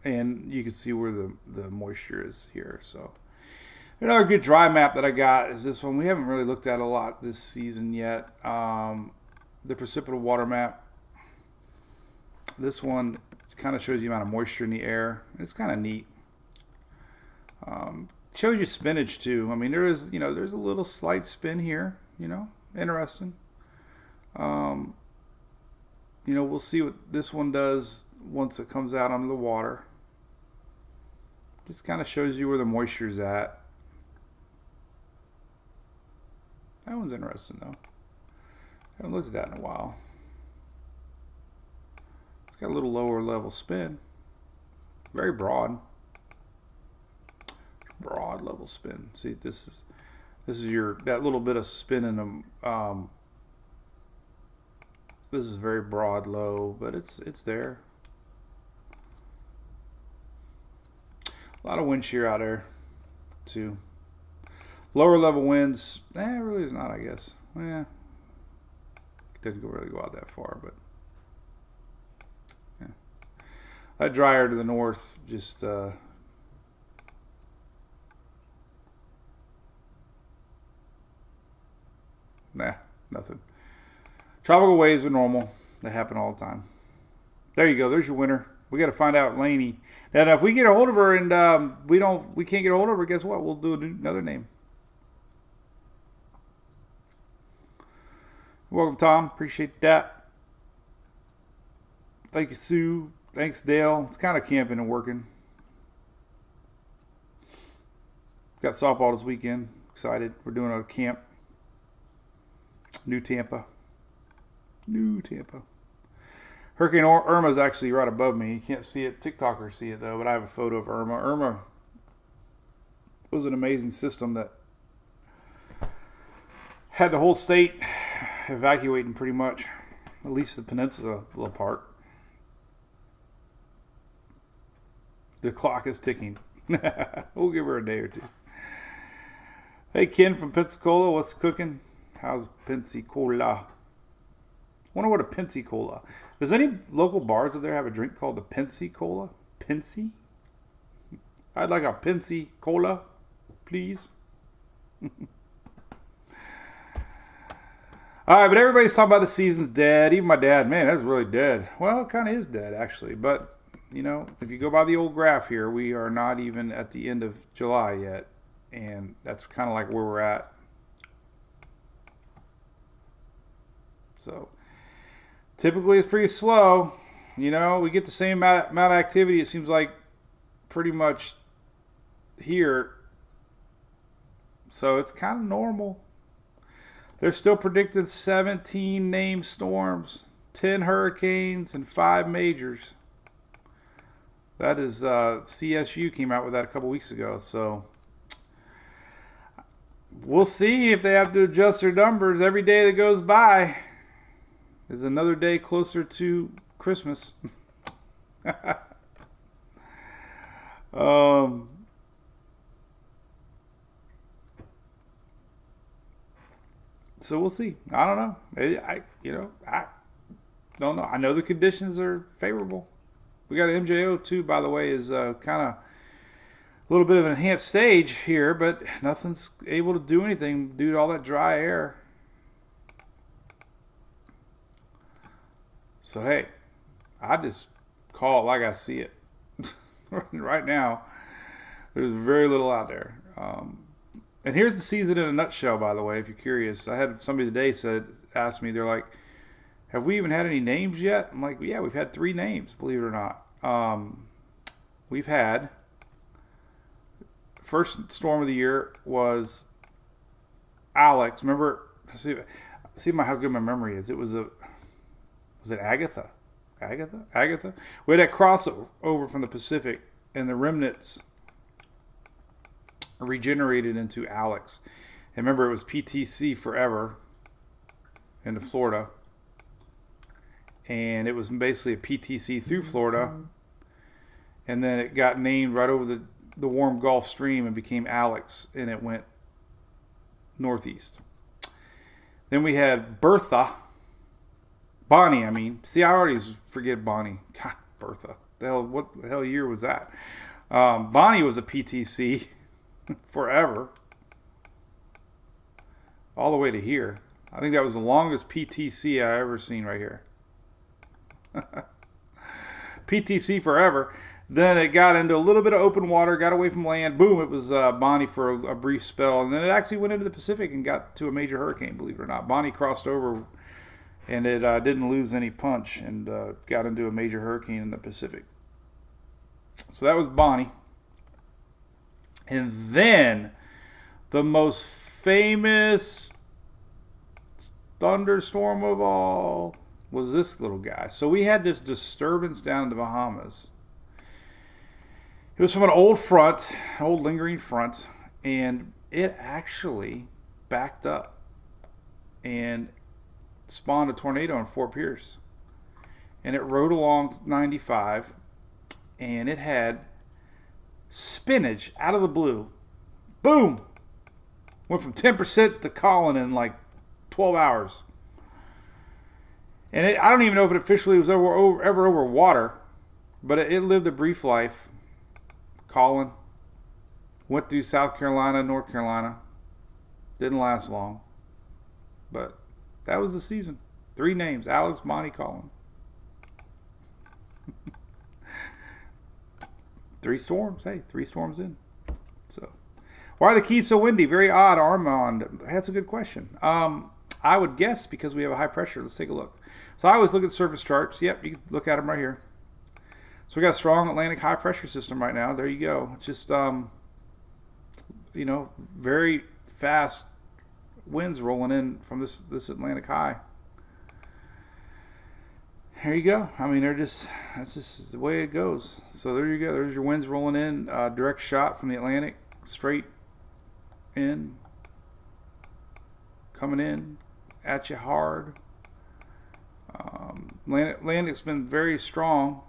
And you can see where the moisture is here. So another good dry map that I got is this one. We haven't really looked at a lot this season yet. The precipitable water map. This one kind of shows you the amount of moisture in the air. It's kind of neat. Shows you spinach too. I mean, there's a little slight spin here. Interesting. We'll see what this one does once it comes out under the water. Just kind of shows you where the moisture's at. That one's interesting though. Haven't looked at that in a while. It's got a little lower level spin. Very broad. Broad level spin. See, this is that little bit of spin in the this is very broad low, but it's there. A lot of wind shear out there too. Lower level winds, it really is not, I guess. Yeah, it doesn't really go out that far, but yeah. That drier to the north, just Nah, nothing. Tropical waves are normal. They happen all the time. There you go. There's your winner. We got to find out Lainey. Now, if we get a hold of her and we can't get a hold of her, guess what? We'll do another name. Welcome, Tom. Appreciate that. Thank you, Sue. Thanks, Dale. It's kind of camping and working. Got softball this weekend. Excited. We're doing a camp. New Tampa. Hurricane Irma is actually right above me. You can't see it. TikTokers see it, though, but I have a photo of Irma. Irma was an amazing system that had the whole state evacuating pretty much, at least the peninsula part. The clock is ticking. We'll give her a day or two. Hey, Ken from Pensacola, what's cooking? How's Pensacola? Wonder what a Pensacola. Does any local bars up there have a drink called the Pensacola? Pensy? I'd like a Pensacola, please. All right, but everybody's talking about the season's dead. Even my dad, man, that's really dead. Well, it kind of is dead, actually. But, you know, if you go by the old graph here, we are not even at the end of July yet. And that's kind of like where we're at. So, typically it's pretty slow. You know, we get the same amount of activity, it seems like, pretty much here. So, it's kind of normal. They're still predicting 17 named storms, 10 hurricanes, and 5 majors. That is, CSU came out with that a couple weeks ago. So, we'll see if they have to adjust their numbers. Every day that goes by is another day closer to Christmas. So we'll see. I don't know. I don't know. I know the conditions are favorable. We got an MJO too, by the way, is kind of a little bit of an enhanced stage here, but nothing's able to do anything due to all that dry air. So, hey, I just call it like I see it. Right now, there's very little out there. And here's the season in a nutshell, by the way, if you're curious. I had somebody today asked me, they're like, have we even had any names yet? I'm like, yeah, we've had 3 names, believe it or not. We've had, first storm of the year was Alex. Remember, see how good my memory is. Was it Agatha? Agatha? We had that crossover from the Pacific, and the remnants regenerated into Alex. And remember, it was PTC forever into Florida. And it was basically a PTC through Florida. And then it got named right over the warm Gulf Stream and became Alex, and it went northeast. Then we had Bonnie, I mean. See, I already forget Bonnie. God, Bertha. What the hell year was that? Bonnie was a PTC forever. All the way to here. I think that was the longest PTC I ever seen right here. PTC forever. Then it got into a little bit of open water, got away from land. Boom, it was Bonnie for a brief spell. And then it actually went into the Pacific and got to a major hurricane, believe it or not. Bonnie crossed over, and it didn't lose any punch and got into a major hurricane in the Pacific. So that was Bonnie. And then the most famous thunderstorm of all was this little guy. So we had this disturbance down in the Bahamas. It was from an old lingering front, and it actually backed up and spawned a tornado in Fort Pierce. And it rode along 95, and it had spinach out of the blue. Boom! Went from 10% to Colin in like 12 hours. And I don't even know if it officially was ever over water, but it lived a brief life. Colin went through South Carolina, North Carolina. Didn't last long. But that was the season. 3 names: Alex, Monty, Colin. 3 storms. Hey, 3 storms in. So, why are the Keys so windy? Very odd, Armand. That's a good question. I would guess because we have a high pressure. Let's take a look. So I always look at surface charts. Yep, you can look at them right here. So we got a strong Atlantic high pressure system right now. There you go. It's just, very fast winds rolling in from this Atlantic high. There you go. I mean, that's just the way it goes. So there you go. There's your winds rolling in. Direct shot from the Atlantic, straight in, coming in at you hard. Atlantic's been very strong.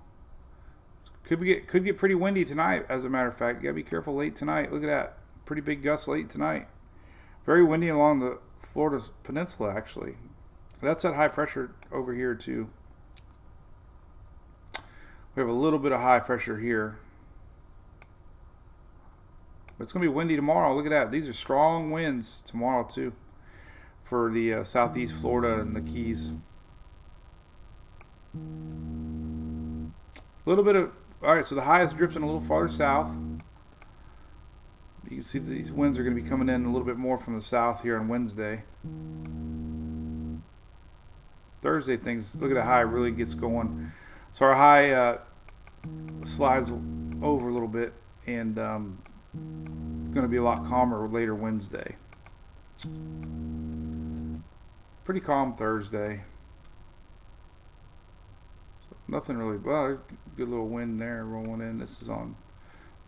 Could get pretty windy tonight, as a matter of fact. You gotta be careful late tonight. Look at that. Pretty big gusts late tonight. Very windy along the Florida peninsula, actually. That's that high pressure over here, too. We have a little bit of high pressure here. But it's going to be windy tomorrow. Look at that. These are strong winds tomorrow, too, for the southeast Florida and the Keys. A little bit of... All right, so the high is drifting a little farther south. You can see these winds are going to be coming in a little bit more from the south here on Wednesday. Thursday, things, look at the high really gets going. So our high slides over a little bit, and it's going to be a lot calmer later Wednesday. Pretty calm Thursday. So nothing really, well, good little wind there rolling in. This is on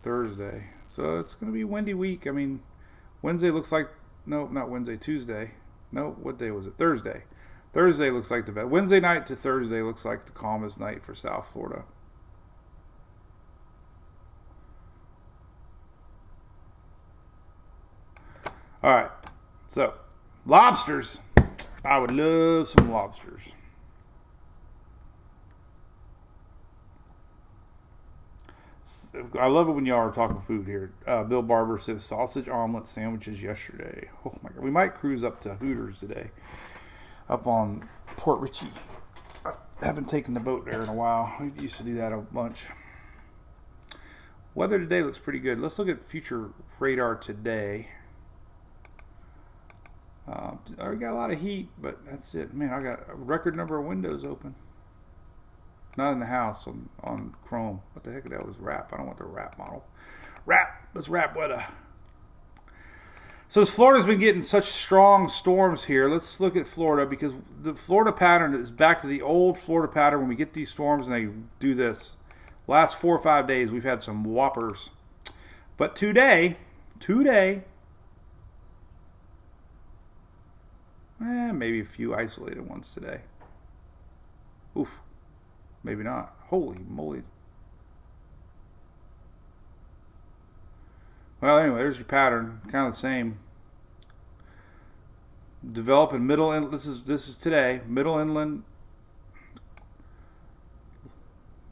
Thursday. So it's going to be a windy week. I mean, Wednesday looks like, no, not Wednesday, Tuesday. No, what day was it? Thursday. Thursday looks like the best. Wednesday night to Thursday looks like the calmest night for South Florida. All right. So, lobsters. I would love some lobsters. I love it when y'all are talking food here. Bill Barber says sausage omelet sandwiches yesterday. Oh my God. We might cruise up to Hooters today. Up on Port Richey. I haven't taken the boat there in a while. We used to do that a bunch. Weather today looks pretty good. Let's look at future radar today. I got a lot of heat, but that's it. Man, I got a record number of windows open. Not in the house, on Chrome. What the heck that was wrap? I don't want the wrap model. Wrap! Let's wrap weather. So Florida's been getting such strong storms here. Let's look at Florida, because the Florida pattern is back to the old Florida pattern when we get these storms and they do this. Last 4 or 5 days, we've had some whoppers. But today, maybe a few isolated ones today. Oof. Maybe not. Holy moly. Well, anyway, there's your pattern. Kind of the same. Develop in middle inland. This is today. Middle inland.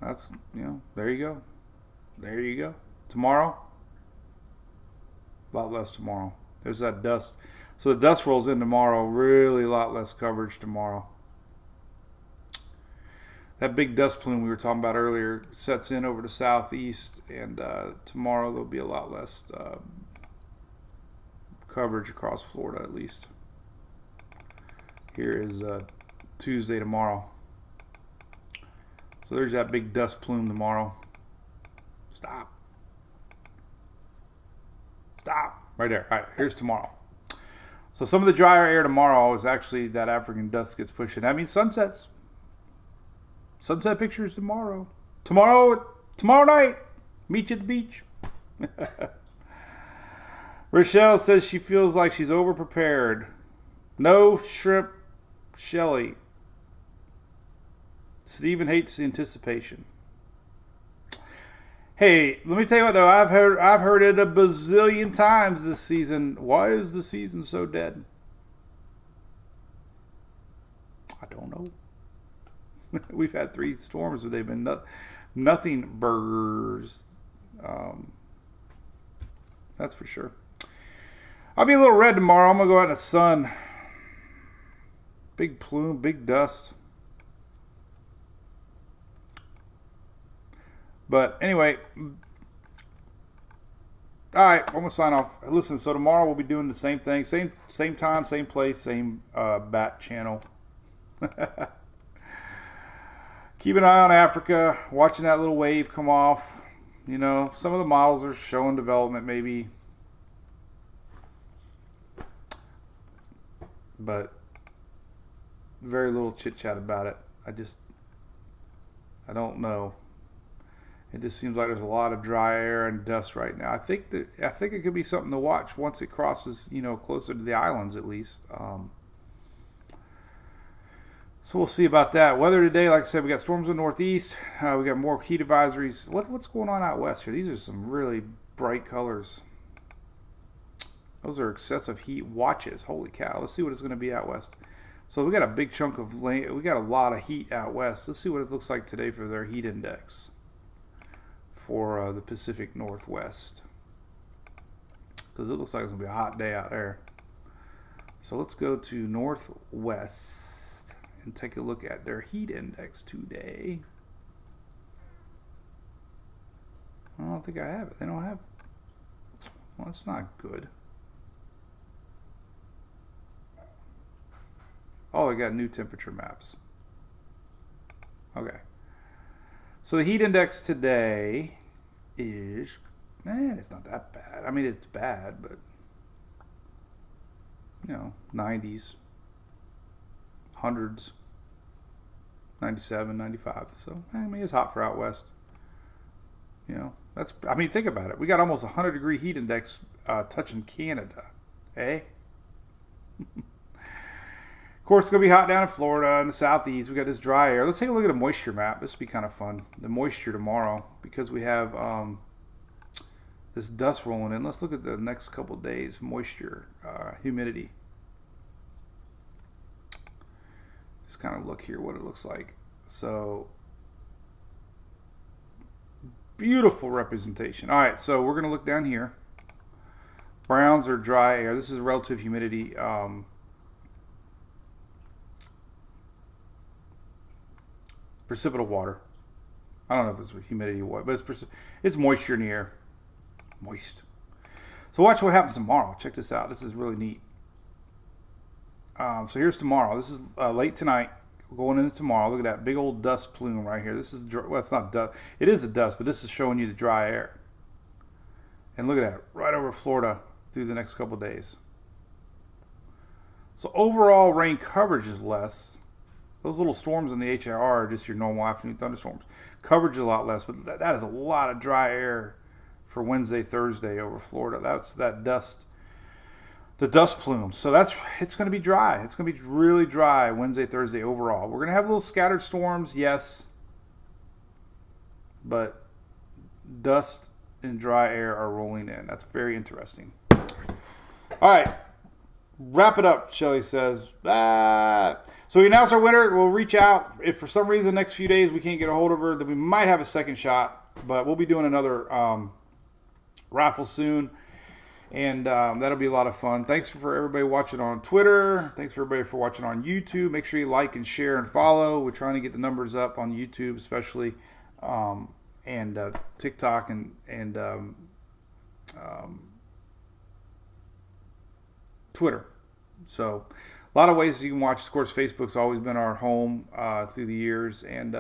That's, there you go. There you go. Tomorrow. A lot less tomorrow. There's that dust. So the dust rolls in tomorrow. Really a lot less coverage tomorrow. That big dust plume we were talking about earlier sets in over the southeast, and tomorrow there'll be a lot less coverage across Florida, at least. Here is Tuesday tomorrow. So there's that big dust plume tomorrow. Stop. Right there. All right, here's tomorrow. So some of the drier air tomorrow is actually that African dust gets pushed in. That means sunsets. Sunset pictures tomorrow. Tomorrow night. Meet you at the beach. Rochelle says she feels like she's over-prepared. No shrimp, Shelly. Steven hates the anticipation. Hey, let me tell you what though. I've heard it a bazillion times this season. Why is the season so dead? I don't know. We've had 3 storms where they've been nothing burgers. That's for sure. I'll be a little red tomorrow. I'm going to go out in the sun. Big plume, big dust. But anyway, all right, I'm gonna sign off. Listen, so tomorrow we'll be doing the same thing, same time, same place, same bat channel. Keep an eye on Africa, watching that little wave come off. You know, some of the models are showing development maybe, but very little chit chat about it. I don't know. It just seems like there's a lot of dry air and dust right now. I think it could be something to watch once it crosses, you know, closer to the islands at least. So we'll see about that. Weather today, like I said, we got storms in the northeast. We got more heat advisories. What's going on out west here? These are some really bright colors. Those are excessive heat watches. Holy cow! Let's see what it's going to be out west. So we got a big chunk of land. We got a lot of heat out west. Let's see what it looks like today for their heat index for the Pacific Northwest, because it looks like it's going to be a hot day out there. So let's go to Northwest and take a look at their heat index today. I don't think I have it. They don't have. Well, that's not good. Oh, I got new temperature maps. Okay. So the heat index today is, it's not that bad. I mean, it's bad, but, you know, 90s, 100s, 97, 95. So, I mean, it's hot for out west. You know, I mean, think about it. We got almost 100-degree heat index touching Canada. Eh? Of course, it's going to be hot down in Florida in the southeast. We got this dry air. Let's take a look at a moisture map. This will be kind of fun. The moisture tomorrow, because we have this dust rolling in. Let's look at the next couple of days. Moisture, humidity. Just kind of look here what it looks like. So, beautiful representation. All right, so we're going to look down here. Browns are dry air. This is relative humidity. Precipitable water. I don't know if it's humidity or what, but it's moisture in the air. Moist. So watch what happens tomorrow. Check this out. This is really neat. So here's tomorrow. This is late tonight, going into tomorrow. Look at that big old dust plume right here. This is well, it's not dust. It is a dust, but this is showing you the dry air. And look at that, right over Florida through the next couple of days. So overall rain coverage is less. Those little storms in the HIR are just your normal afternoon thunderstorms. Coverage is a lot less, but that is a lot of dry air for Wednesday, Thursday over Florida. That's that dust, the dust plume. So it's going to be dry. It's going to be really dry Wednesday, Thursday overall. We're going to have little scattered storms, yes, but dust and dry air are rolling in. That's very interesting. All right. Wrap it up, Shelly says. So we announced our winner. We'll reach out. If for some reason the next few days we can't get a hold of her, then we might have a second shot. But we'll be doing another raffle soon. And that'll be a lot of fun. Thanks for everybody watching on Twitter. Thanks for everybody for watching on YouTube. Make sure you like and share and follow. We're trying to get the numbers up on YouTube especially. And TikTok and Twitter. So a lot of ways you can watch. Of course, Facebook's always been our home through the years. And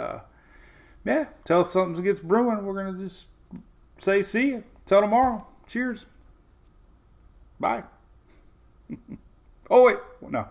tell us something gets brewing. We're going to just say see you. Till tomorrow. Cheers. Bye. Oh, wait. No.